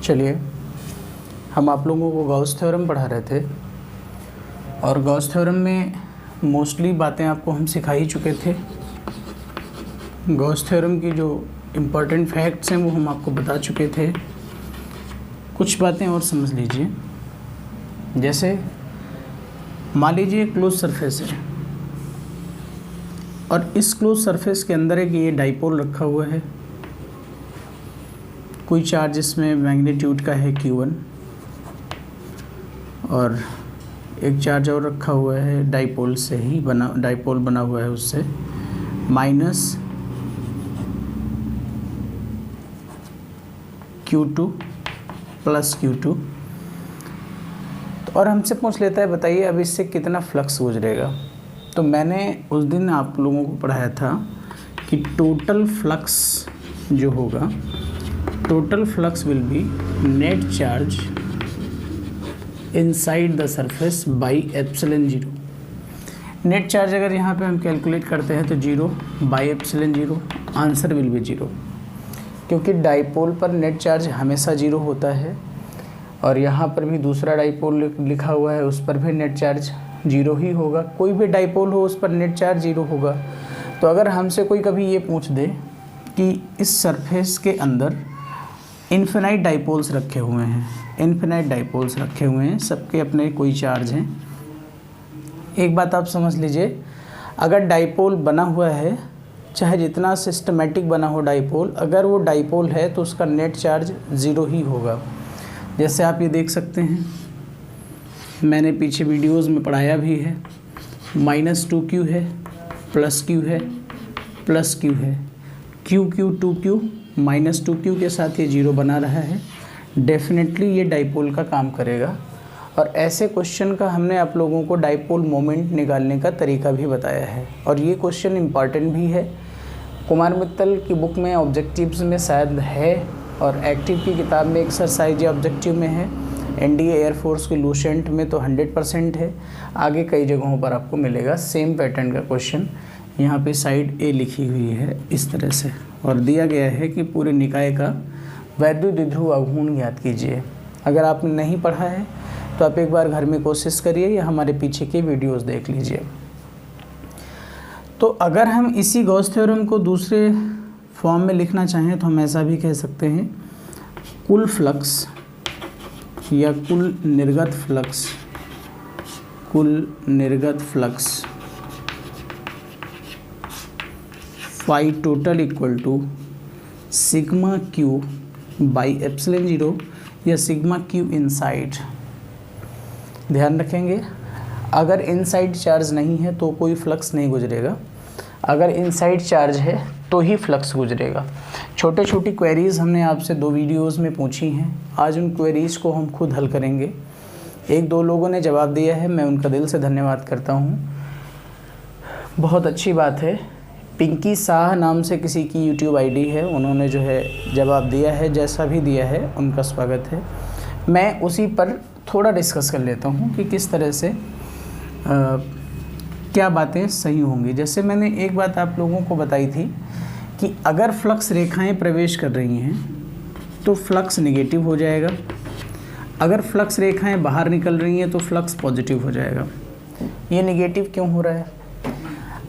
चलिए, हम आप लोगों को गॉस थ्योरम पढ़ा रहे थे और गॉस थ्योरम में मोस्टली बातें आपको हम सिखा ही चुके थे। गॉस थ्योरम की जो इम्पोर्टेंट फैक्ट्स हैं वो हम आपको बता चुके थे। कुछ बातें और समझ लीजिए। जैसे मान लीजिए क्लोज सरफेस है और इस क्लोज सरफेस के अंदर एक ये डाइपोल रखा हुआ है। कोई चार्ज इसमें मैग्नीट्यूड का है Q1 और एक चार्ज और रखा हुआ है डाइपोल से ही डाइपोल बना हुआ है उससे माइनस Q2 प्लस Q2। और हमसे पूछ लेता है बताइए अब इससे कितना फ्लक्स गुजरेगा। तो मैंने उस दिन आप लोगों को पढ़ाया था कि टोटल फ्लक्स जो होगा, total flux will be net charge inside the surface by epsilon 0। Net charge अगर यहाँ पे हम कैलकुलेट करते हैं तो 0 by epsilon 0, answer will be 0, क्योंकि डाइपोल पर नेट चार्ज हमेशा 0 होता है और यहाँ पर भी दूसरा डाइपोल लिखा हुआ है, उस पर भी नेट चार्ज 0 ही होगा। कोई भी डाइपोल हो उस पर नेट चार्ज 0 होगा। तो अगर हमसे कोई कभी ये पूछ दे कि इस सरफेस के अंदर इन्फिनाइट डाइपोल्स रखे हुए हैं, इन्फिनाइट डाइपोल्स रखे हुए हैं, सबके अपने कोई चार्ज हैं। एक बात आप समझ लीजिए, अगर डाइपोल बना हुआ है, चाहे जितना सिस्टमेटिक बना हो डाइपोल, अगर वो डाइपोल है तो उसका नेट चार्ज 0 ही होगा। जैसे आप ये देख सकते हैं, मैंने पीछे वीडियोस में पढ़ाया भी है, -2Q है, +Q है, +Q है, Q 2Q -2Q के साथ ये 0 बना रहा है। डेफिनेटली ये डाइपोल का काम करेगा। और ऐसे क्वेश्चन का हमने आप लोगों को डाइपोल मोमेंट निकालने का तरीका भी बताया है और ये क्वेश्चन इम्पॉर्टेंट भी है। कुमार मित्तल की बुक में ऑब्जेक्टिव्स में शायद है और एक्टिव की किताब में एक्सरसाइज या ऑब्जेक्टिव में है। NDA एयरफोर्स की लूसेंट में तो 100% है। आगे कई जगहों पर आपको मिलेगा सेम पैटर्न का क्वेश्चन। यहाँ पे साइड A लिखी हुई है इस तरह से और दिया गया है कि पूरे निकाय का वैद्युत द्विध्रुव आघूर्ण ज्ञात कीजिए। अगर आपने नहीं पढ़ा है तो आप एक बार घर में कोशिश करिए या हमारे पीछे के वीडियोस देख लीजिए। तो अगर हम इसी गॉस थ्योरम को दूसरे फॉर्म में लिखना चाहें तो हम ऐसा भी कह सकते हैं, कुल फ्लक्स या कुल निर्गत फ्लक्स, कुल निर्गत flux phi total equal to sigma Q by epsilon 0 या सिग्मा Q इनसाइड। ध्यान रखेंगे, अगर इनसाइड चार्ज नहीं है तो कोई फ्लक्स नहीं गुजरेगा, अगर इनसाइड चार्ज है तो ही फ्लक्स गुजरेगा। छोटे छोटी क्वेरीज़ हमने आपसे 2 वीडियोस में पूछी हैं, आज उन क्वेरीज़ को हम खुद हल करेंगे। 1-2 लोगों ने जवाब दिया है, मैं उनका दिल से धन्यवाद करता हूँ, बहुत अच्छी बात है। पिंकी शाह नाम से किसी की YouTube ID है, उन्होंने जो है जवाब दिया है, जैसा भी दिया है उनका स्वागत है। मैं उसी पर थोड़ा डिस्कस कर लेता हूँ कि किस तरह से क्या बातें सही होंगी। जैसे मैंने एक बात आप लोगों को बताई थी कि अगर फ्लक्स रेखाएं प्रवेश कर रही हैं तो फ्लक्स नेगेटिव हो जाएगा, अगर फ्लक्स रेखाएं बाहर निकल रही हैं तो फ्लक्स पॉजिटिव हो जाएगा। ये नेगेटिव क्यों हो रहा है?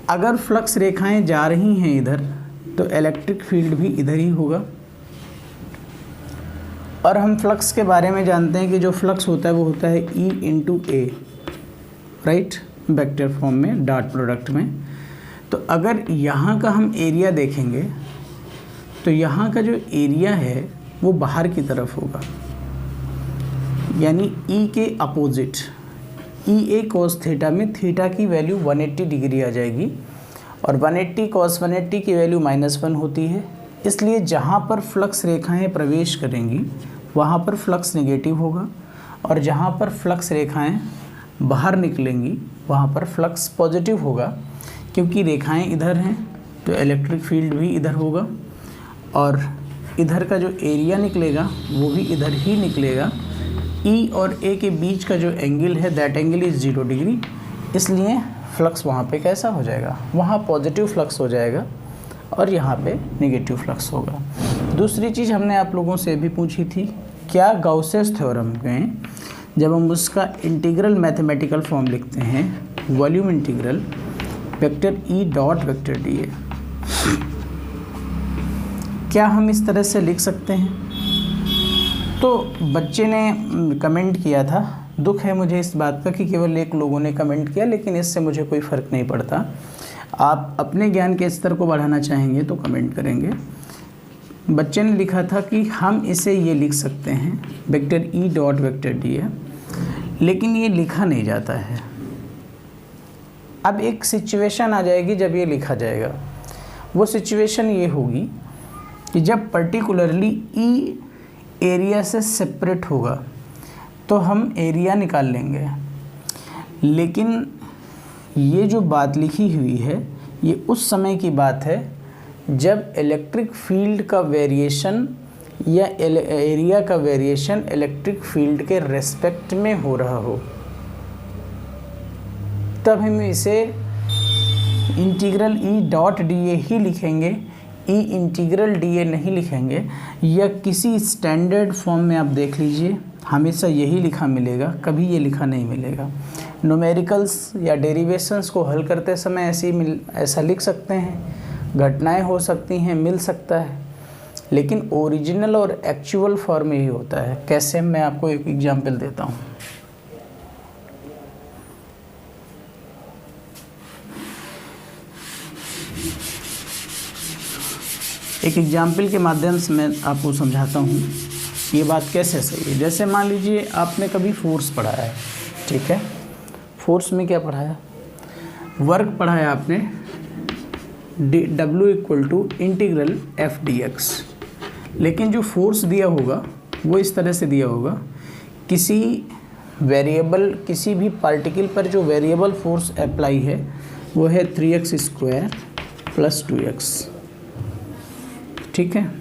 अगर फ्लक्स रेखाएं जा रही हैं इधर तो इलेक्ट्रिक फील्ड भी इधर ही होगा। और हम फ्लक्स के बारे में जानते हैं कि जो फ्लक्स होता है वो होता है E × A, right, vector form में, डॉट प्रोडक्ट में। तो अगर यहाँ का हम एरिया देखेंगे तो यहाँ का जो एरिया है वो बाहर की तरफ होगा, यानी E के अपोजिट। EA cos थीटा में थीटा की वैल्यू 180 डिग्री आ जाएगी और 180 cos 180 की वैल्यू -1 होती है। इसलिए जहाँ पर फ्लक्स रेखाएं प्रवेश करेंगी वहाँ पर फ्लक्स नेगेटिव होगा और जहाँ पर फ्लक्स रेखाएं बाहर निकलेंगी वहाँ पर फ्लक्स पॉजिटिव होगा, क्योंकि रेखाएं इधर हैं तो इलेक्ट्रिक फील्ड भी इधर होगा और इधर का जो एरिया निकलेगा वो भी इधर ही निकलेगा। E और A के बीच का जो एंगल है दैट एंगल इज़ 0 डिग्री, इसलिए फ्लक्स वहाँ पे कैसा हो जाएगा, वहाँ पॉजिटिव फ्लक्स हो जाएगा और यहाँ पे नेगेटिव फ्लक्स होगा। दूसरी चीज़ हमने आप लोगों से भी पूछी थी क्या गाउसेस थ्योरम में जब हम उसका इंटीग्रल मैथमेटिकल फॉर्म लिखते हैं, volume integral vector E dot vector D A, क्या हम इस तरह से लिख सकते हैं? तो बच्चे ने कमेंट किया था, दुख है मुझे इस बात का कि केवल एक लोगों ने कमेंट किया, लेकिन इससे मुझे कोई फ़र्क नहीं पड़ता। आप अपने ज्ञान के स्तर को बढ़ाना चाहेंगे तो कमेंट करेंगे। बच्चे ने लिखा था कि हम इसे ये लिख सकते हैं vector E dot vector D है, लेकिन ये लिखा नहीं जाता है। अब एक सिचुएशन आ जाएगी जब ये लिखा जाएगा, वो सिचुएशन ये होगी कि जब पर्टिकुलरली ई एरिया से सेपरेट होगा तो हम एरिया निकाल लेंगे, लेकिन ये जो बात लिखी हुई है ये उस समय की बात है जब इलेक्ट्रिक फील्ड का वेरिएशन या एरिया का वेरिएशन इलेक्ट्रिक फील्ड के रेस्पेक्ट में हो रहा हो, तब हम इसे integral E dot d A ही लिखेंगे, ई इंटीग्रल डी ए नहीं लिखेंगे। या किसी स्टैंडर्ड फॉर्म में आप देख लीजिए, हमेशा यही लिखा मिलेगा, कभी ये लिखा नहीं मिलेगा। न्यूमेरिकल्स या डेरिवेशंस को हल करते समय ऐसा लिख सकते हैं, घटनाएं हो सकती हैं, मिल सकता है, लेकिन ओरिजिनल और एक्चुअल फॉर्म यही होता है। कैसे? मैं आपको एक एग्जांपल देता हूँ। एक एग्जाम्पल के माध्यम से मैं आपको समझाता हूँ ये बात कैसे सही है। जैसे मान लीजिए आपने कभी फोर्स पढ़ाया है, ठीक है? फोर्स में क्या पढ़ाया? वर्क पढ़ाया आपने W equal to integral F D X, लेकिन जो फोर्स दिया होगा वो इस तरह से दिया होगा, किसी वेरिएबल, किसी भी पार्टिकल पर जो वेरिएबल फोर्स अप्लाई है वो है 3x स्क्वायर प्लस 2x, ठीक है?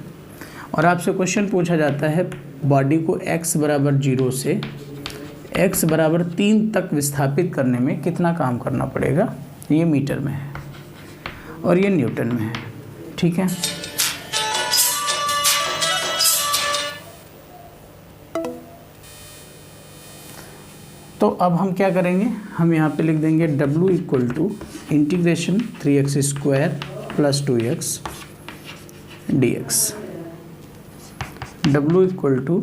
और आपसे क्वेश्चन पूछा जाता है बॉडी को x बराबर 0 से x बराबर 3 तक विस्थापित करने में कितना काम करना पड़ेगा। ये मीटर में है और ये न्यूटन में है, ठीक है? तो अब हम क्या करेंगे, हम यहाँ पे लिख देंगे W equal to integration 3x square plus 2x dx, W equal to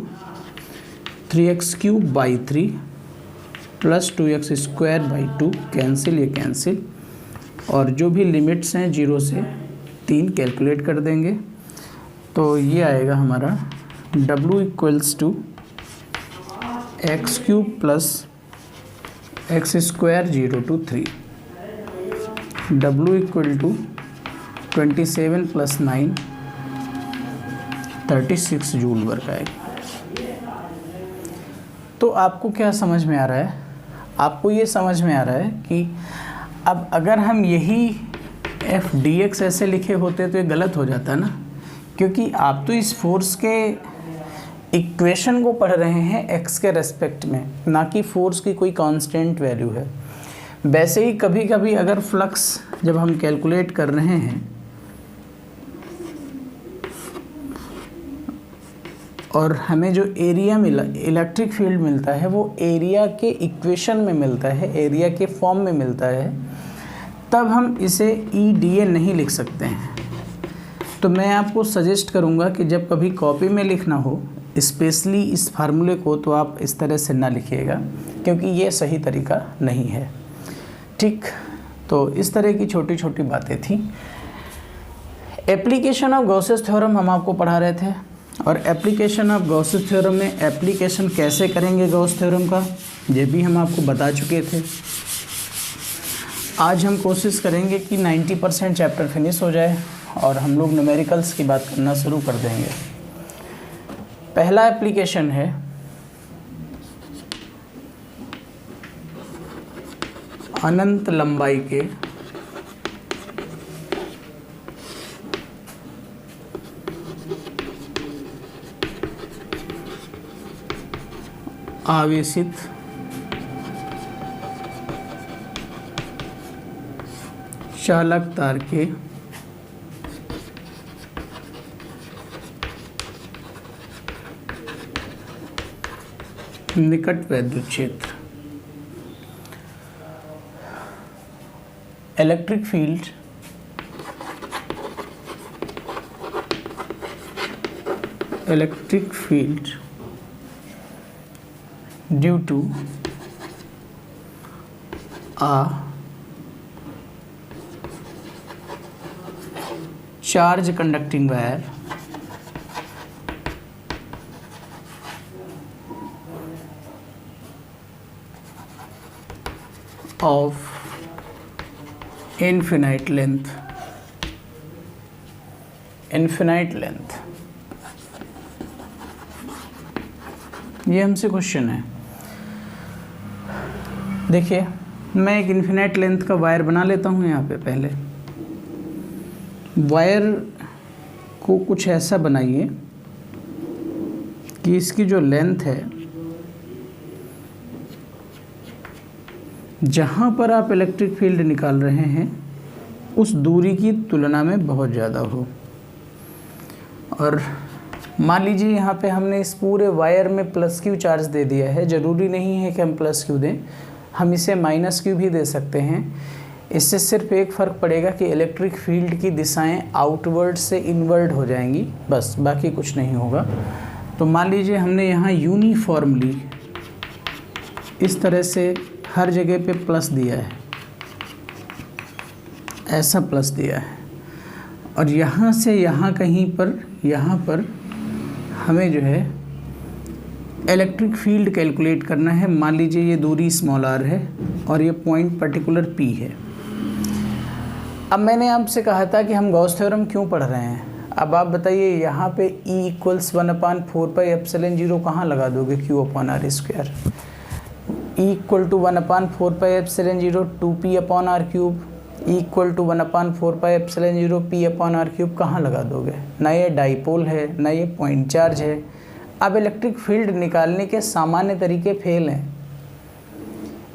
3x cube by 3 plus 2x square by 2, cancel, ये कैंसिल, और जो भी लिमिट्स हैं 0 से 3 कैलकुलेट कर देंगे। तो ये आएगा हमारा W equals to X cube plus X square 0 to 3, W equal to 27 plus 9 36 joule वर्ग आएगा। तो आपको क्या समझ में आ रहा है? आपको ये समझ में आ रहा है कि अब अगर हम यही एफ डी एक्स ऐसे लिखे होते तो ये गलत हो जाता ना, क्योंकि आप तो इस फोर्स के इक्वेशन को पढ़ रहे हैं एक्स के रेस्पेक्ट में, ना कि फोर्स की कोई कांस्टेंट वैल्यू है। वैसे ही कभी कभी अगर फ्लक्स जब हम कैलकुलेट कर रहे हैं और हमें जो एरिया मिला, इलेक्ट्रिक फील्ड मिलता है, वो एरिया के इक्वेशन में मिलता है, एरिया के फॉर्म में मिलता है, तब हम इसे ई डी ए नहीं लिख सकते हैं। तो मैं आपको सजेस्ट करूँगा कि जब कभी कॉपी में लिखना हो, स्पेशली इस फार्मूले को, तो आप इस तरह से ना लिखिएगा, क्योंकि ये सही तरीका नहीं है, ठीक? तो इस तरह की छोटी छोटी बातें थी। एप्लीकेशन ऑफ गॉसेस थ्योरम हम आपको पढ़ा रहे थे, और एप्लीकेशन ऑफ गॉसेस थ्योरम में एप्लीकेशन कैसे करेंगे गॉस थ्योरम का, ये भी हम आपको बता चुके थे। आज हम कोशिश करेंगे कि 90% चैप्टर फिनिश हो जाए और हम लोग न्यूमेरिकल्स की बात करना शुरू कर देंगे। पहला एप्लीकेशन है अनंत लंबाई के आवेशित चालक तार के निकट वैद्युत क्षेत्र। Electric field due to a charge conducting wire of infinite length ये हमसे क्वेश्चन है। देखिए मैं एक इन्फिनाइट लेंथ का वायर बना लेता हूँ। यहाँ पे पहले वायर को कुछ ऐसा बनाइए कि इसकी जो लेंथ है, जहाँ पर आप इलेक्ट्रिक फील्ड निकाल रहे हैं उस दूरी की तुलना में बहुत ज़्यादा हो। और मान लीजिए यहाँ पे हमने इस पूरे वायर में प्लस क्यू चार्ज दे दिया है। ज़रूरी नहीं है कि हम प्लस क्यू दें, हम इसे माइनस क्यू भी दे सकते हैं। इससे सिर्फ एक फ़र्क पड़ेगा कि इलेक्ट्रिक फील्ड की दिशाएं आउटवर्ड से इनवर्ड हो जाएंगी, बस, बाकी कुछ नहीं होगा। तो मान लीजिए हमने यहाँ यूनिफॉर्मली इस तरह से हर जगह पे प्लस दिया है, ऐसा प्लस दिया है, और यहाँ से यहाँ कहीं पर, यहाँ पर हमें जो है इलेक्ट्रिक फील्ड कैलकुलेट करना है। मान लीजिए ये दूरी स्मॉल r है और ये पॉइंट पर्टिकुलर P है। अब मैंने आपसे कहा था कि हम गॉस थ्योरम क्यों पढ़ रहे हैं। अब आप बताइए यहाँ पे E इक्वल्स 1/4πε0 कहाँ लगा दोगे, Q/r²। E equal to 1/4πε0 2p/r³, E equal to 1/4πε0 p/r³ कहाँ लगा दोगे। ना ये डाइपोल है, ना ये पॉइंट चार्ज है। अब इलेक्ट्रिक फील्ड निकालने के सामान्य तरीके फेल हैं।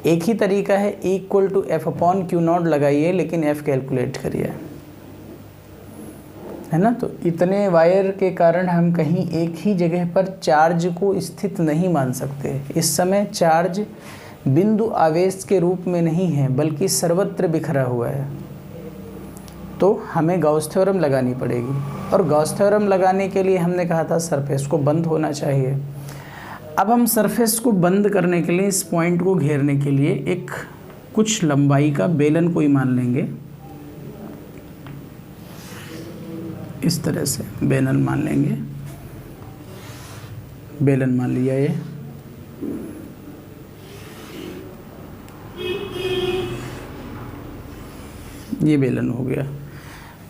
एक ही तरीका है, E इक्वल टू F/Q0 लगाइए, लेकिन F कैलकुलेट करिए, है ना। तो इतने वायर के कारण हम कहीं एक ही जगह पर चार्ज को स्थित नहीं मान सकते। इस समय चार्ज बिंदु आवेश के रूप में नहीं है, बल्कि सर्वत्र बिखरा हुआ है। तो हमें गॉस थ्योरम लगानी पड़ेगी, और गॉस थ्योरम लगाने के लिए हमने कहा था सरफेस को बंद होना चाहिए। अब हम सरफेस को बंद करने के लिए, इस पॉइंट को घेरने के लिए एक कुछ लंबाई का बेलन कोई मान लेंगे। इस तरह से बेलन मान लेंगे, बेलन मान लिया ये बेलन हो गया।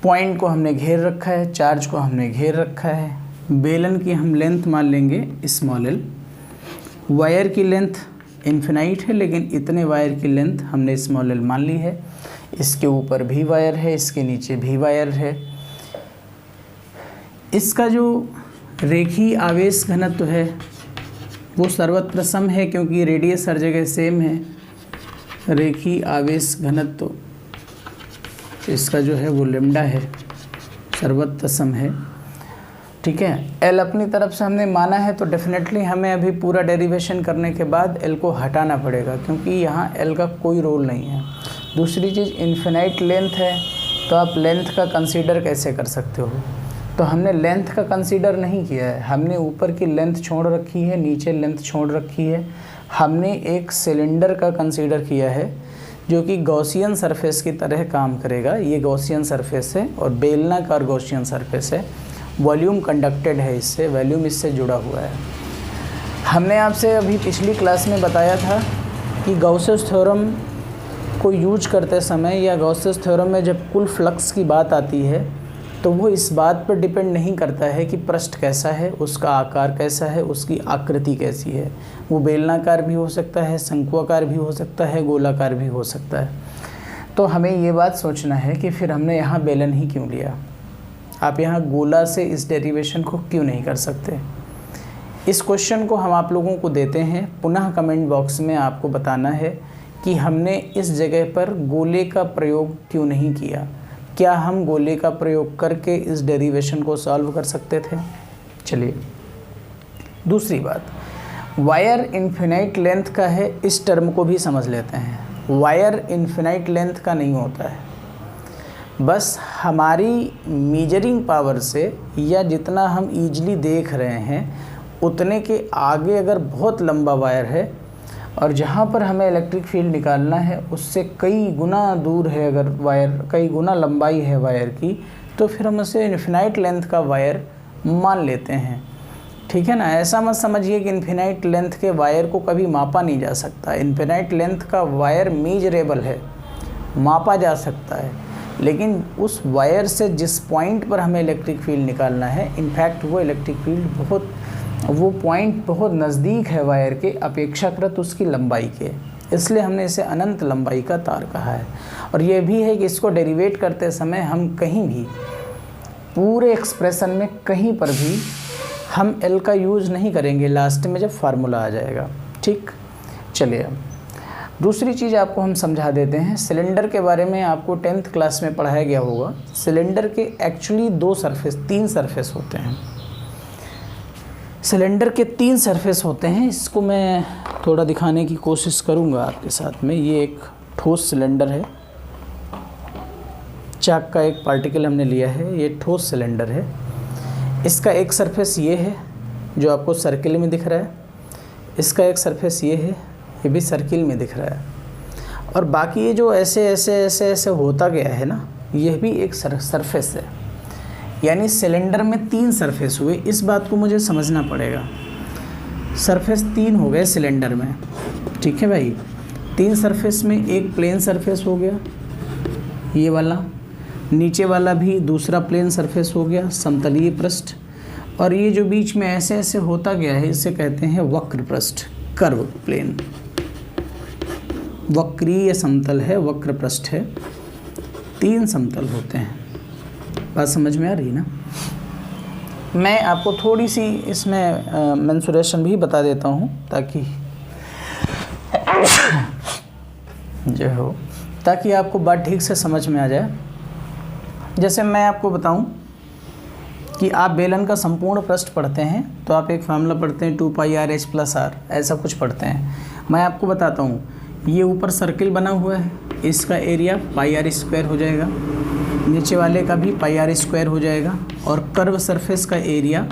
पॉइंट को हमने घेर रखा है, चार्ज को हमने घेर रखा है। बेलन की हम लेंथ मान लेंगे स्मॉल l। वायर की लेंथ इन्फिनाइट है, लेकिन इतने वायर की लेंथ हमने स्मॉल l मान ली है। इसके ऊपर भी वायर है, इसके नीचे भी वायर है। इसका जो रेखीय आवेश घनत्व है वो सर्वत्र सम है, क्योंकि रेडियस हर जगह सेम है। रेखीय आवेश घनत्व इसका जो है वो लेम्डा है, सर्वत्र सम है, ठीक है। L अपनी तरफ से हमने माना है, तो डेफिनेटली हमें अभी पूरा डेरिवेशन करने के बाद L को हटाना पड़ेगा, क्योंकि यहाँ L का कोई रोल नहीं है। दूसरी चीज़, इन्फिनाइट लेंथ है, तो आप लेंथ का कंसीडर कैसे कर सकते हो। तो हमने लेंथ का कंसीडर नहीं किया है, हमने ऊपर की लेंथ छोड़ रखी है, नीचे लेंथ छोड़ रखी है। हमने एक सिलेंडर का कंसीडर किया है जो कि गॉसियन सरफेस की तरह काम करेगा। ये गॉसियन सरफेस है और बेलनाकार गॉसियन सरफेस है। वॉल्यूम कंडक्टेड है, इससे वॉल्यूम इससे जुड़ा हुआ है। हमने आपसे अभी पिछली क्लास में बताया था कि गॉसेस थ्योरम को यूज करते समय या गॉसेस थ्योरम में जब कुल फ्लक्स की बात आती है तो वो इस बात पर डिपेंड नहीं करता है कि पृष्ठ कैसा है, उसका आकार कैसा है, उसकी आकृति कैसी है। वो बेलनाकार भी हो सकता है, शंक्वाकार भी हो सकता है, गोलाकार भी हो सकता है। तो हमें ये बात सोचना है कि फिर हमने यहाँ बेलन ही क्यों लिया। आप यहाँ गोला से इस डेरिवेशन को क्यों नहीं कर सकते। इस क्वेश्चन को हम आप लोगों को देते हैं, पुनः कमेंट बॉक्स में आपको बताना है कि हमने इस जगह पर गोले का प्रयोग क्यों नहीं किया। क्या हम गोले का प्रयोग करके इस डेरिवेशन को सॉल्व कर सकते थे। चलिए, दूसरी बात, वायर इन्फिनाइट लेंथ का है, इस टर्म को भी समझ लेते हैं। वायर इन्फिनाइट लेंथ का नहीं होता है, बस हमारी मीजरिंग पावर से या जितना हम ईजिली देख रहे हैं उतने के आगे अगर बहुत लंबा वायर है और जहाँ पर हमें इलेक्ट्रिक फील्ड निकालना है उससे कई गुना दूर है, अगर वायर कई गुना लंबाई है वायर की, तो फिर हम उसे इन्फिनाइट लेंथ का वायर मान लेते हैं। ठीक है ना। ऐसा मत समझिए कि इन्फिनाइट लेंथ के वायर को कभी मापा नहीं जा सकता। इन्फिनाइट लेंथ का वायर मेजरेबल है, मापा जा सकता है, लेकिन उस वायर से जिस पॉइंट पर हमें इलेक्ट्रिक फील्ड निकालना है, इनफैक्ट वो इलेक्ट्रिक फील्ड वो पॉइंट बहुत नज़दीक है वायर के अपेक्षाकृत उसकी लंबाई के, इसलिए हमने इसे अनंत लंबाई का तार कहा है। और ये भी है कि इसको डेरिवेट करते समय हम कहीं भी पूरे एक्सप्रेशन में कहीं पर भी हम एल का यूज़ नहीं करेंगे लास्ट में जब फार्मूला आ जाएगा। ठीक, चलिए अब दूसरी चीज़ आपको हम समझा देते हैं। सिलेंडर के बारे में आपको 10th क्लास में पढ़ाया गया होगा। सिलेंडर के एक्चुअली 3 सरफेस होते हैं। सिलेंडर के 3 सरफेस होते हैं। इसको मैं थोड़ा दिखाने की कोशिश करूंगा आपके साथ में। ये एक ठोस सिलेंडर है, चाक का एक पार्टिकल हमने लिया है, ये ठोस सिलेंडर है। इसका एक सरफेस ये है जो आपको सर्किल में दिख रहा है, इसका एक सरफेस ये है, ये भी सर्किल में दिख रहा है, और बाकी ये जो ऐसे ऐसे ऐसे ऐसे होता गया है ना, यह भी एक सरफेस है। यानी सिलेंडर में 3 सरफेस हुए, इस बात को मुझे समझना पड़ेगा। सरफेस 3 हो गए सिलेंडर में, ठीक है भाई। 3 सरफेस में एक प्लेन सरफेस हो गया ये वाला, नीचे वाला भी दूसरा प्लेन सरफेस हो गया समतलीय पृष्ठ, और ये जो बीच में ऐसे ऐसे होता गया है इसे कहते हैं वक्र पृष्ठ, कर्व प्लेन। वक्रीय समतल है, वक्र पृष्ठ है, 3 समतल होते हैं। बात समझ में आ रही ना। मैं आपको थोड़ी सी इसमें मेंसुरेशन भी बता देता हूँ ताकि जो हो, ताकि आपको बात ठीक से समझ में आ जाए। जैसे मैं आपको बताऊं कि आप बेलन का संपूर्ण पृष्ठ पढ़ते हैं तो आप एक फार्मूला पढ़ते हैं 2πr/h + r, ऐसा कुछ पढ़ते हैं। मैं आपको बताता हूं, ये ऊपर सर्किल बना हुआ है, इसका एरिया πr² हो जाएगा, नीचे वाले का भी πr² हो जाएगा, और कर्व सरफेस का एरिया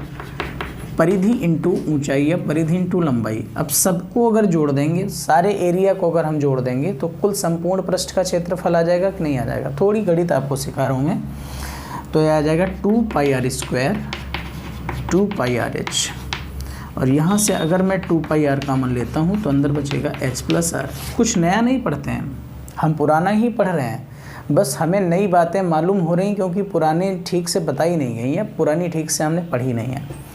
परिधि इंटू ऊंचाई या परिधि इंटू लंबाई। अब सबको अगर जोड़ देंगे, सारे एरिया को अगर हम जोड़ देंगे तो कुल संपूर्ण पृष्ठ का क्षेत्रफल आ जाएगा कि नहीं आ जाएगा। थोड़ी गणित आपको सिखा रहा हूँ मैं। तो यह आ जाएगा 2πr² 2πrh, और यहाँ से अगर मैं 2πr कॉमन लेता हूँ तो अंदर बचेगा h + r। कुछ नया नहीं पढ़ते हैं हम, पुराना ही पढ़ रहे हैं, बस हमें नई बातें मालूम हो रही क्योंकि पुरानी ठीक से बताई नहीं गई है, पुरानी ठीक से हमने पढ़ी नहीं है।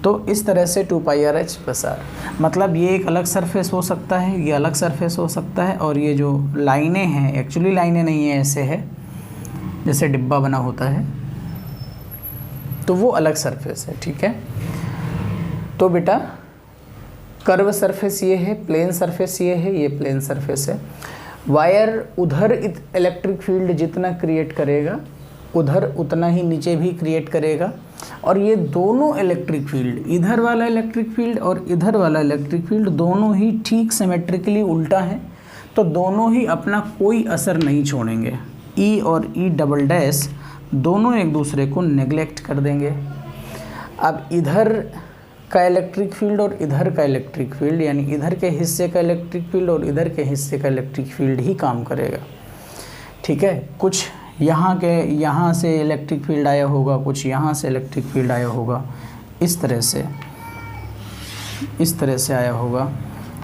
तो इस तरह से 2πrh + r, मतलब ये एक अलग सरफेस हो सकता है, ये अलग सरफेस हो सकता है, और ये जो लाइनें हैं एक्चुअली लाइनें नहीं है, ऐसे है जैसे डिब्बा बना होता है, तो वो अलग सरफेस है। ठीक है। तो बेटा कर्व सरफेस ये है, प्लेन सरफेस ये है, ये प्लेन सरफेस है। वायर उधर इलेक्ट्रिक फील्ड जितना क्रिएट करेगा उधर उतना ही नीचे भी क्रिएट करेगा, और ये दोनों इलेक्ट्रिक फील्ड, इधर वाला इलेक्ट्रिक फील्ड और इधर वाला इलेक्ट्रिक फील्ड, दोनों ही ठीक सिमेट्रिकली उल्टा है, तो दोनों ही अपना कोई असर नहीं छोड़ेंगे। E और E" दोनों एक दूसरे को नेग्लेक्ट कर देंगे। अब इधर का इलेक्ट्रिक फील्ड और इधर का इलेक्ट्रिक फील्ड, यानी इधर के हिस्से का इलेक्ट्रिक फील्ड और इधर के हिस्से का इलेक्ट्रिक फील्ड ही काम करेगा। ठीक है। कुछ यहाँ से इलेक्ट्रिक फील्ड आया होगा, कुछ यहाँ से इलेक्ट्रिक फील्ड आया होगा, इस तरह से आया होगा।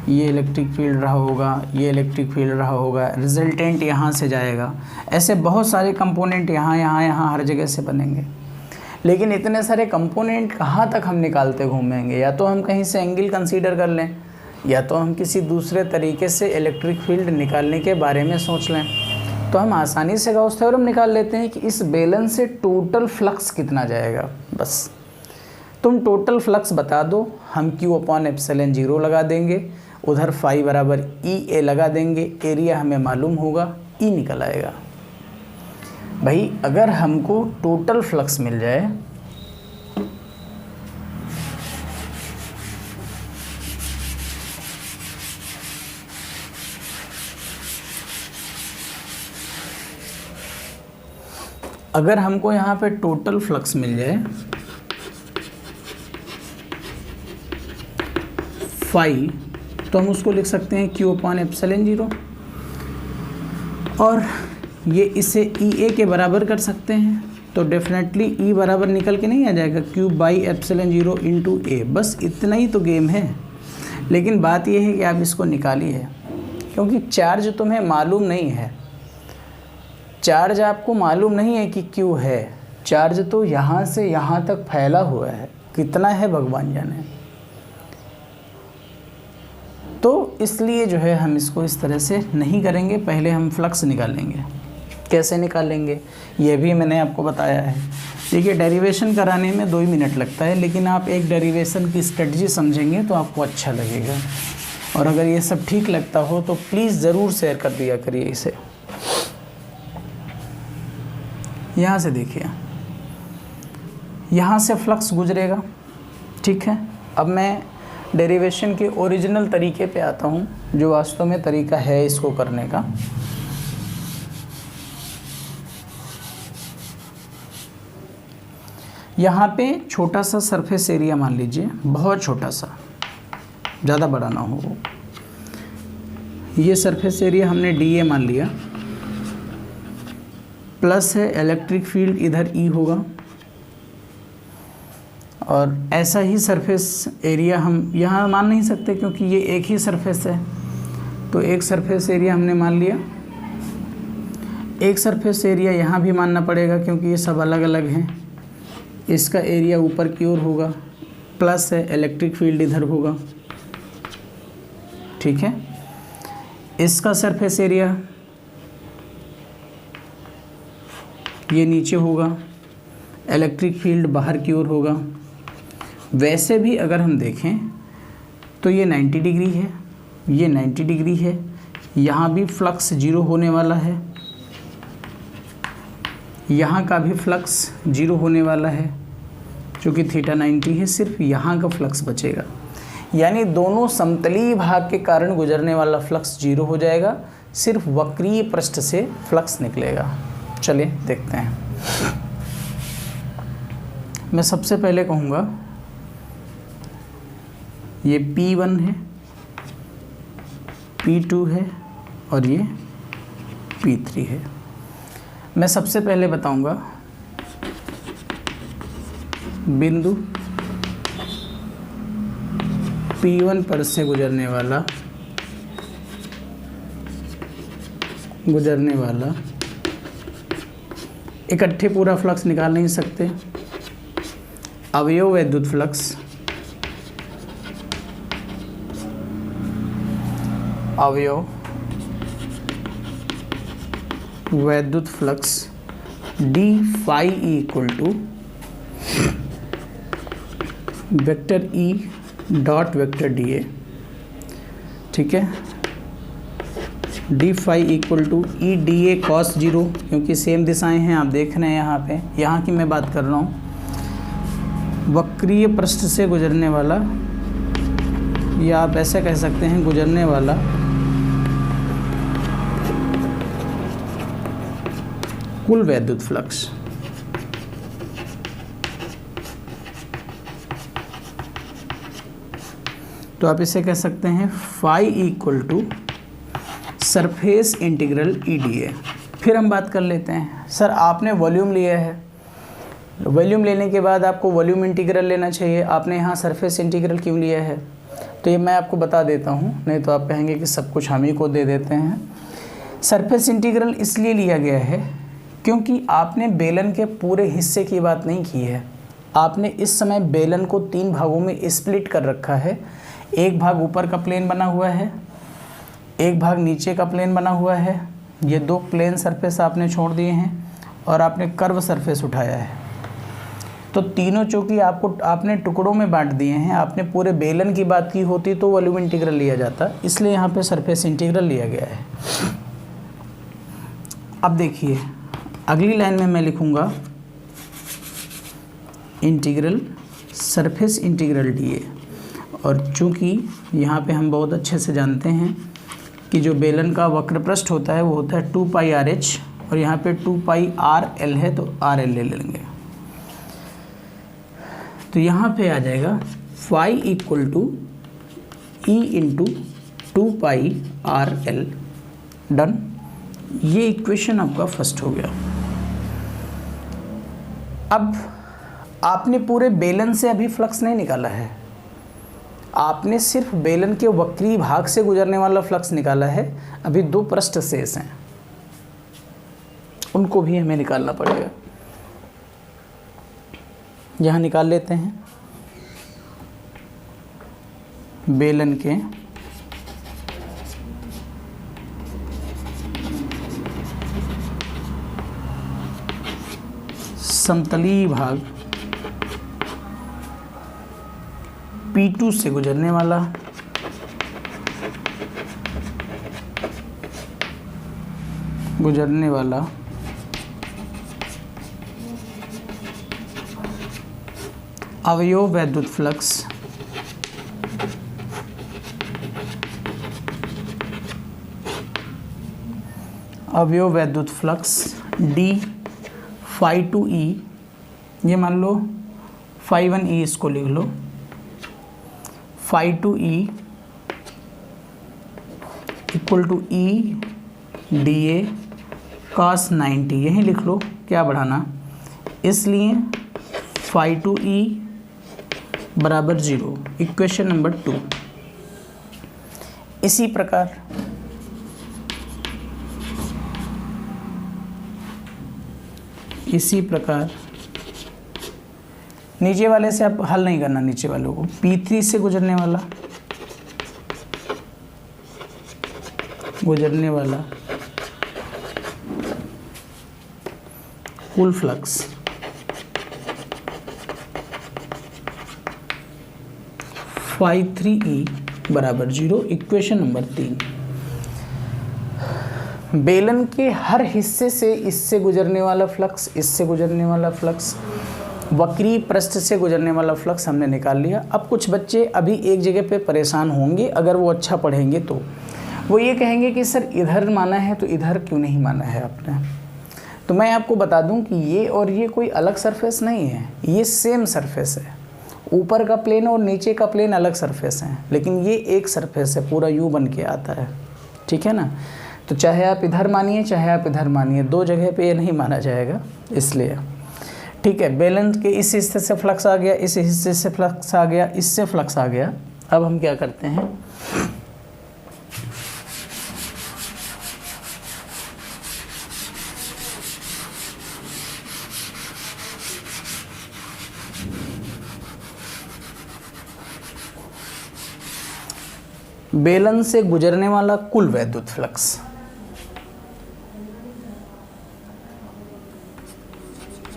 ये इलेक्ट्रिक फील्ड रहा होगा, ये इलेक्ट्रिक फील्ड रहा होगा, रिजल्टेंट यहाँ से जाएगा। ऐसे बहुत सारे कंपोनेंट यहाँ हर जगह से बनेंगे। लेकिन इतने सारे कंपोनेंट कहाँ तक हम निकालते घूमेंगे? या तो हम कहीं से एंगल कंसीडर कर लें, या तो हम किसी दूसरे तरीके से इलेक्ट्रिक फील्ड निकालने के बारे में सोच लें। तो हम आसानी से गॉस थ्योरम निकाल लेते हैं कि इस बेलन से टोटल फ्लक्स कितना जाएगा। बस तुम टोटल फ्लक्स बता दो, हम Q/ε0 लगा देंगे, उधर फाई बराबर EA लगा देंगे, एरिया हमें मालूम होगा, E निकल आएगा। भाई अगर हमको टोटल फ्लक्स मिल जाए, अगर हमको यहाँ पे टोटल फ्लक्स मिल जाए फाई, तो हम उसको लिख सकते हैं Q/ε0, और ये इसे EA के बराबर कर सकते हैं, तो डेफिनेटली E बराबर निकल के नहीं आ जाएगा Q/ε0 इंटू A। बस इतना ही तो गेम है। लेकिन बात यह है कि आप इसको निकालिए, क्योंकि चार्ज तुम्हें मालूम नहीं है, चार्ज आपको मालूम नहीं है कि क्यों है, चार्ज तो यहाँ से यहाँ तक फैला हुआ है, कितना है भगवान जाने। तो इसलिए जो है हम इसको इस तरह से नहीं करेंगे, पहले हम फ्लक्स निकालेंगे। कैसे निकालेंगे ये भी मैंने आपको बताया है। देखिए डेरिवेशन कराने में 2 ही मिनट लगता है, लेकिन आप एक डेरिवेशन की स्ट्रेटजी समझेंगे तो आपको अच्छा लगेगा। और अगर ये सब ठीक लगता हो तो प्लीज़ ज़रूर शेयर कर दिया करिए इसे। यहाँ से देखिए, यहाँ से फ्लक्स गुजरेगा, ठीक है। अब मैं डेरिवेशन के ओरिजिनल तरीके पे आता हूँ, जो वास्तव में तरीका है इसको करने का। यहाँ पे छोटा सा सरफेस एरिया मान लीजिए, बहुत छोटा सा, ज़्यादा बड़ा ना हो। ये सरफेस एरिया हमने DA मान लिया, प्लस है इलेक्ट्रिक फील्ड इधर E होगा, और ऐसा ही सरफेस एरिया हम यहाँ मान नहीं सकते क्योंकि ये एक ही सरफेस है, तो एक सरफेस एरिया हमने मान लिया। एक सरफेस एरिया यहाँ भी मानना पड़ेगा क्योंकि ये सब अलग अलग हैं। इसका एरिया ऊपर की ओर होगा, प्लस है इलेक्ट्रिक फील्ड इधर होगा, ठीक है। इसका सरफेस एरिया ये नीचे होगा, इलेक्ट्रिक फील्ड बाहर की ओर होगा। वैसे भी अगर हम देखें तो ये 90 डिग्री है, ये 90 डिग्री है, यहाँ भी फ्लक्स 0 होने वाला है, यहाँ का भी फ्लक्स 0 होने वाला है, क्योंकि थीटा 90 है, सिर्फ यहाँ का फ्लक्स बचेगा। यानी दोनों समतलीय भाग के कारण गुजरने वाला फ्लक्स 0 हो जाएगा, सिर्फ वक्रीय पृष्ठ से फ्लक्स निकलेगा। चलिए देखते हैं। मैं सबसे पहले कहूँगा ये P1 है, P2 है और ये P3 है। मैं सबसे पहले बताऊँगा बिंदु P1 पर से गुजरने वाला इकट्ठे पूरा फ्लक्स निकाल नहीं सकते, अवयव वैद्युत फ्लक्स, अवयव वैद्युत flux d phi equal to vector E dot vector DA, ठीक है। d phi equal to E DA cos 0, क्योंकि सेम दिशाएं हैं, आप देख रहे हैं यहाँ पे, यहाँ की मैं बात कर रहा हूँ। वक्रीय पृष्ठ से गुजरने वाला, या आप ऐसे कह सकते हैं गुजरने वाला कुल वैद्युत फ्लक्स। तो आप इसे कह सकते हैं phi equal to surface integral EDA। फिर हम बात कर लेते हैं, सर आपने वॉल्यूम लिया है, वॉल्यूम लेने के बाद आपको वॉल्यूम इंटीग्रल लेना चाहिए, आपने यहाँ सरफेस इंटीग्रल क्यों लिया है? तो ये मैं आपको बता देता हूँ, नहीं तो आप कहेंगे कि सब कुछ हम ही को दे देते हैं। सरफेस इंटीग्रल इसलिए लिया गया है क्योंकि आपने बेलन के पूरे हिस्से की बात नहीं की है, आपने इस समय बेलन को 3 भागों में स्प्लिट कर रखा है। एक भाग ऊपर का प्लेन बना हुआ है, एक भाग नीचे का प्लेन बना हुआ है, ये 2 प्लेन सरफेस आपने छोड़ दिए हैं और आपने कर्व सरफेस उठाया है। तो तीनों चूँकि आपने टुकड़ों में बांट दिए हैं, आपने पूरे बेलन की बात की होती तो वॉल्यूम इंटीग्रल लिया जाता, इसलिए यहाँ पे सरफेस इंटीग्रल लिया गया है। अब देखिए अगली लाइन में मैं लिखूँगा इंटीग्रल सरफेस इंटीग्रल DA, और चूँकि यहाँ पे हम बहुत अच्छे से जानते हैं कि जो बेलन का वक्र पृष्ठ होता है वो होता है 2 पाई RH और यहाँ पे 2 पाई आर एल है तो आर एल ले लेंगे। तो यहाँ पे आ जाएगा phi equal to E into 2 pi R L. Done. ये इक्वेशन आपका फर्स्ट हो गया। अब आपने पूरे बेलन से अभी फ्लक्स नहीं निकाला है, आपने सिर्फ बेलन के वक्री भाग से गुजरने वाला फ्लक्स निकाला है। अभी 2 पृष्ठ शेष हैं, उनको भी हमें निकालना पड़ेगा। यहाँ निकाल लेते हैं। बेलन के समतलीय भाग P2 से गुजरने वाला अवयव वैद्युत flux D phi two E, ये मान लो फाई 1 ई, इसको लिख लो phi two E equal to E D A cos 90, यहीं लिख लो, क्या बढ़ाना। इसलिए फाई टू ई बराबर 0, इक्वेशन नंबर 2। इसी प्रकार नीचे वाले से आप हल नहीं करना, नीचे वालों को P3 से गुजरने वाला कुल फ्लक्स फाई 3E बराबर 0, इक्वेशन नंबर 3। बेलन के हर हिस्से से इससे गुजरने वाला फ्लक्स, इससे गुजरने वाला फ्लक्स, वक्री पृष्ठ से गुजरने वाला फ्लक्स हमने निकाल लिया। अब कुछ बच्चे अभी एक जगह पे परेशान होंगे, अगर वो अच्छा पढ़ेंगे तो वो ये कहेंगे कि सर इधर माना है तो इधर क्यों नहीं माना है आपने। तो मैं आपको बता दूं कि ये और ये कोई अलग सरफेस नहीं है, ये सेम सरफेस है। ऊपर का प्लेन और नीचे का प्लेन अलग सरफेस हैं, लेकिन ये एक सरफेस है, पूरा यू बन के आता है, ठीक है ना। तो चाहे आप इधर मानिए चाहे आप इधर मानिए, 2 जगह पे ये नहीं माना जाएगा, इसलिए ठीक है। बेलन के इस हिस्से से फ्लक्स आ गया, इस हिस्से से फ्लक्स आ गया, इससे फ्लक्स आ गया। अब हम क्या करते हैं, बेलन से गुजरने वाला कुल वैद्युत फ्लक्स,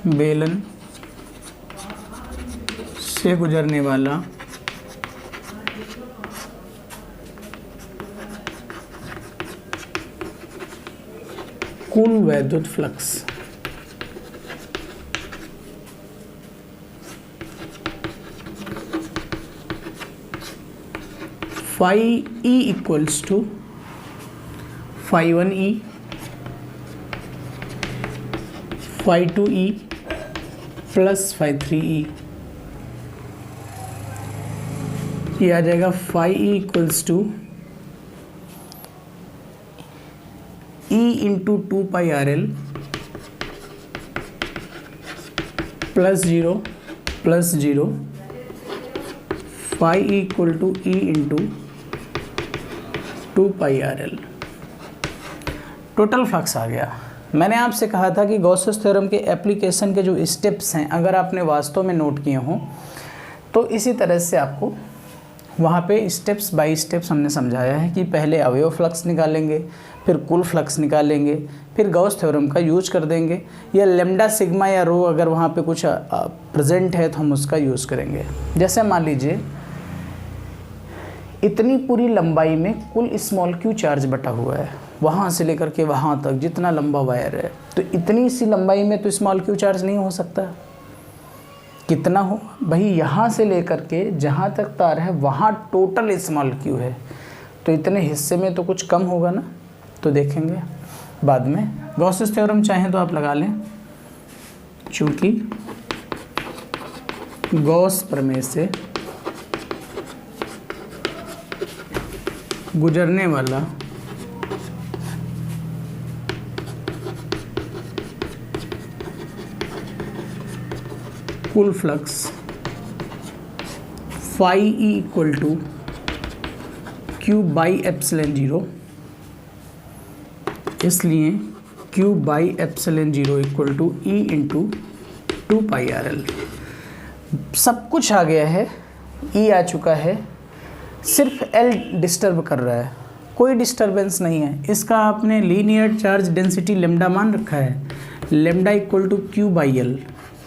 बेलन से गुजरने वाला कुल वैद्युत flux phi E equals to phi 1 E phi 2 E plus phi 3 E. ये आ जाएगा phi E equals to E into 2 pi R L plus 0 phi E equal to E into 2 pi R L. Total flux आ गया। मैंने आपसे कहा था कि गॉसेस थ्योरम के एप्लीकेशन के जो स्टेप्स हैं, अगर आपने वास्तव में नोट किए हों तो इसी तरह से आपको वहाँ पे स्टेप्स बाय स्टेप्स हमने समझाया है कि पहले अवयव फ्लक्स निकालेंगे, फिर कुल फ्लक्स निकालेंगे, फिर गॉस थ्योरम का यूज कर देंगे, या लेमडा सिग्मा या रो अगर वहाँ पे कुछ प्रेजेंट है तो हम उसका यूज़ करेंगे। जैसे मान लीजिए इतनी पूरी लंबाई में कुल स्मॉल क्यू चार्ज बटा हुआ है, वहाँ से लेकर के वहाँ तक जितना लंबा वायर है, तो इतनी सी लंबाई में तो स्मॉल क्यू चार्ज नहीं हो सकता। कितना हो भाई, यहाँ से लेकर के जहाँ तक तार है वहाँ टोटल स्मॉल क्यू है, तो इतने हिस्से में तो कुछ कम होगा ना। तो देखेंगे बाद में। गॉसेस थ्योरम चाहें तो आप लगा लें, चूँकि गॉस प्रमेय से गुजरने वाला कुल flux phi E equal to Q by epsilon zero, इसलिए Q by epsilon zero equal to E into 2πRL। सब कुछ आ गया है, ई आ चुका है, सिर्फ एल डिस्टर्ब कर रहा है, कोई डिस्टरबेंस नहीं है। इसका आपने लीनियर चार्ज डेंसिटी लेमडा मान रखा है, lambda equal to Q by L,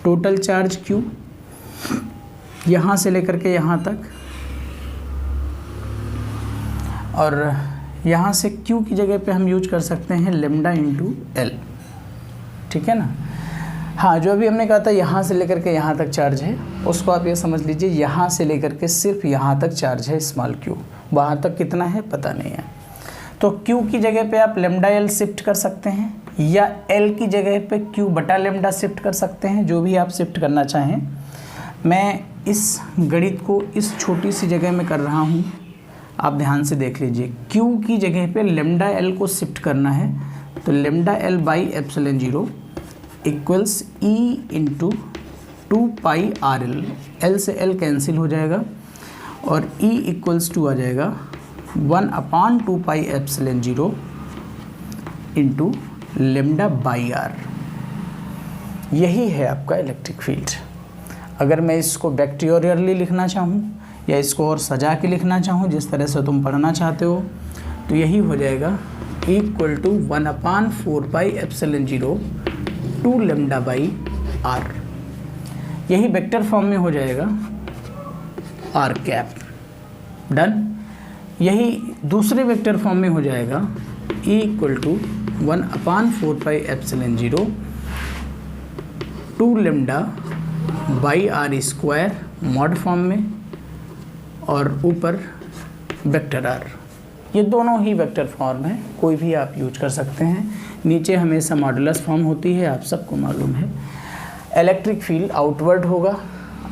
total charge Q यहाँ से लेकर के यहाँ तक, और यहाँ से क्यू की जगह पे हम यूज कर सकते हैं लेमडा इंटू एल, ठीक है ना। हाँ, जो अभी हमने कहा था यहाँ से लेकर के यहाँ तक चार्ज है, उसको आप ये समझ लीजिए यहाँ से लेकर के सिर्फ यहाँ तक चार्ज है स्मॉल क्यू, वहाँ तक कितना है पता नहीं है। तो क्यू की जगह पे आप लेमडा एल शिफ्ट कर सकते हैं या एल की जगह पे क्यू बटा लेमडा शिफ्ट कर सकते हैं, जो भी आप शिफ्ट करना चाहें। मैं इस गणित को इस छोटी सी जगह में कर रहा हूँ, आप ध्यान से देख लीजिए। क्यू की जगह पे लेमडा एल को शिफ्ट करना है, तो lambda L by epsilon zero equals E into 2πRL, L से एल कैंसिल हो जाएगा और ई इक्वल्स टू आ जाएगा 1/2π epsilon zero into lambda by R. यही है आपका इलेक्ट्रिक फील्ड। अगर मैं इसको वेक्टोरियली लिखना चाहूँ या इसको और सजा के लिखना चाहूँ, जिस तरह से तुम पढ़ना चाहते हो, तो यही हो जाएगा equal to 1/4π epsilon zero 2 lambda by R. यही वेक्टर फॉर्म में हो जाएगा आर कैप। डन। यही दूसरे वेक्टर फॉर्म में हो जाएगा E equal to 1/4π epsilon zero 2 lambda by R square mod form में, और ऊपर वेक्टर आर। ये दोनों ही वेक्टर फॉर्म है, कोई भी आप यूज कर सकते हैं। नीचे हमेशा मॉडुलस फॉर्म होती है, आप सबको मालूम है। इलेक्ट्रिक फील्ड आउटवर्ड होगा,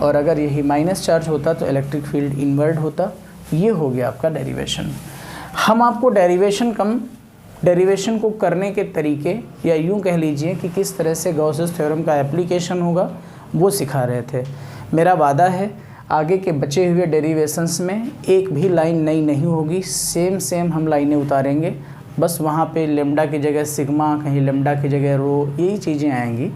और अगर यही माइनस चार्ज होता तो इलेक्ट्रिक फील्ड इनवर्ड होता। ये हो गया आपका डेरिवेशन। हम आपको डेरिवेशन को करने के तरीके, या यूँ कह लीजिए कि किस तरह से गॉसेस थ्योरम का एप्लीकेशन होगा, वो सिखा रहे थे। मेरा वादा है आगे के बचे हुए डेरिवेशंस में एक भी लाइन नई नहीं होगी, सेम हम लाइनें उतारेंगे। बस वहाँ पे लेमडा की जगह सिग्मा, कहीं लेमडा की जगह रो, यही चीज़ें आएंगी।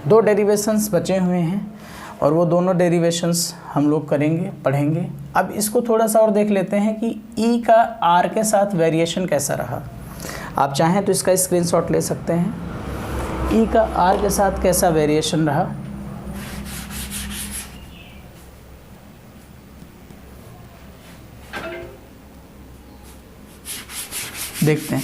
2 डेरिवेशंस बचे हुए हैं और वो दोनों डेरिवेशंस हम लोग करेंगे, पढ़ेंगे। अब इसको थोड़ा सा और देख लेते हैं कि ई का आर के साथ वेरिएशन कैसा रहा। आप चाहें तो इसका स्क्रीनशॉट ले सकते हैं। ई का आर के साथ कैसा वेरिएशन रहा, देखते हैं।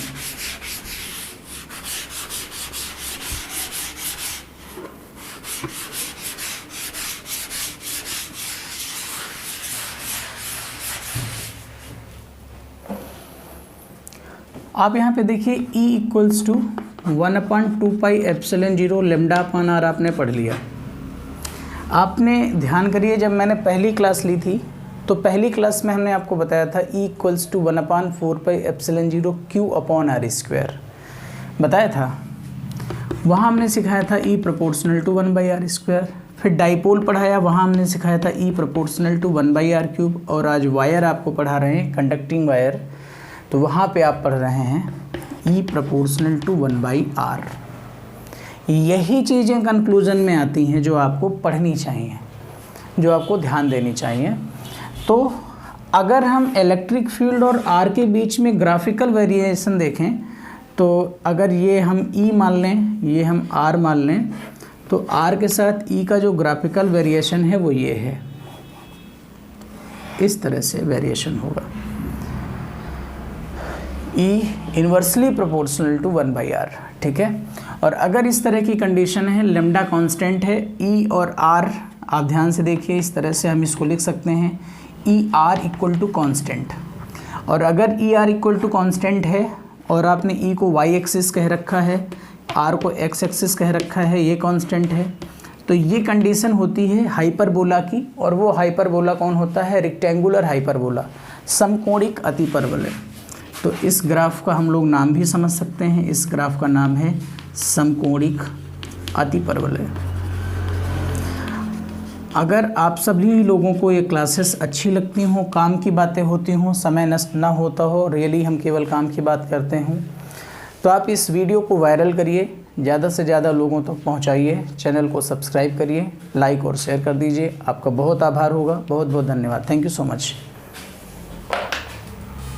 आप यहाँ पे देखिए E equals to 1/2π epsilon zero lambda upon R आपने पढ़ लिया। आपने ध्यान करिए, जब मैंने पहली क्लास ली थी तो पहली क्लास में हमने आपको बताया था E equals to 1/4π epsilon zero Q upon R square बताया था। वहाँ हमने सिखाया था E proportional to 1/r square. फिर डाइपोल पढ़ाया, वहाँ हमने सिखाया था E proportional to 1/r cube. और आज वायर आपको पढ़ा रहे हैं, कंडक्टिंग वायर, तो वहाँ पे आप पढ़ रहे हैं E प्रोपोर्शनल टू 1/r। यही चीज़ें कंक्लूजन में आती हैं जो आपको पढ़नी चाहिए, जो आपको ध्यान देनी चाहिए। तो अगर हम इलेक्ट्रिक फील्ड और आर के बीच में ग्राफिकल वेरिएशन देखें, तो अगर ये हम E मान लें, ये हम R मान लें, तो R के साथ E का जो ग्राफिकल वेरिएशन है वो ये है, इस तरह से वेरिएशन होगा। E inversely proportional to 1/r, ठीक है। और अगर इस तरह की कंडीशन है, लेमडा कांस्टेंट है, E और R, आप ध्यान से देखिए, इस तरह से हम इसको लिख सकते हैं E R equal to constant. और अगर E R equal to constant है और आपने ई को वाई एक्सिस कह रखा है, आर को एक्स एक्सिस कह रखा है, ये कांस्टेंट है। तो ये कंडीशन होती है हाइपरबोला की, और वो हाइपरबोला कौन होता है? रेक्टेंगुलर हाइपरबोला, समकोणिक अतिपरवलय। तो इस ग्राफ का हम लोग नाम भी समझ सकते हैं, इस ग्राफ का नाम है समकोणिक अतिपरवलय। अगर आप सभी लोगों को ये क्लासेस अच्छी लगती हों, काम की बातें होती हों, समय नष्ट ना होता हो, रियली हम केवल काम की बात करते हों, तो आप इस वीडियो को वायरल करिए, ज़्यादा से ज़्यादा लोगों तक पहुंचाइए, चैनल को सब्सक्राइब करिए, लाइक और शेयर कर दीजिए। आपका बहुत आभार होगा। बहुत बहुत धन्यवाद। Thank you so much.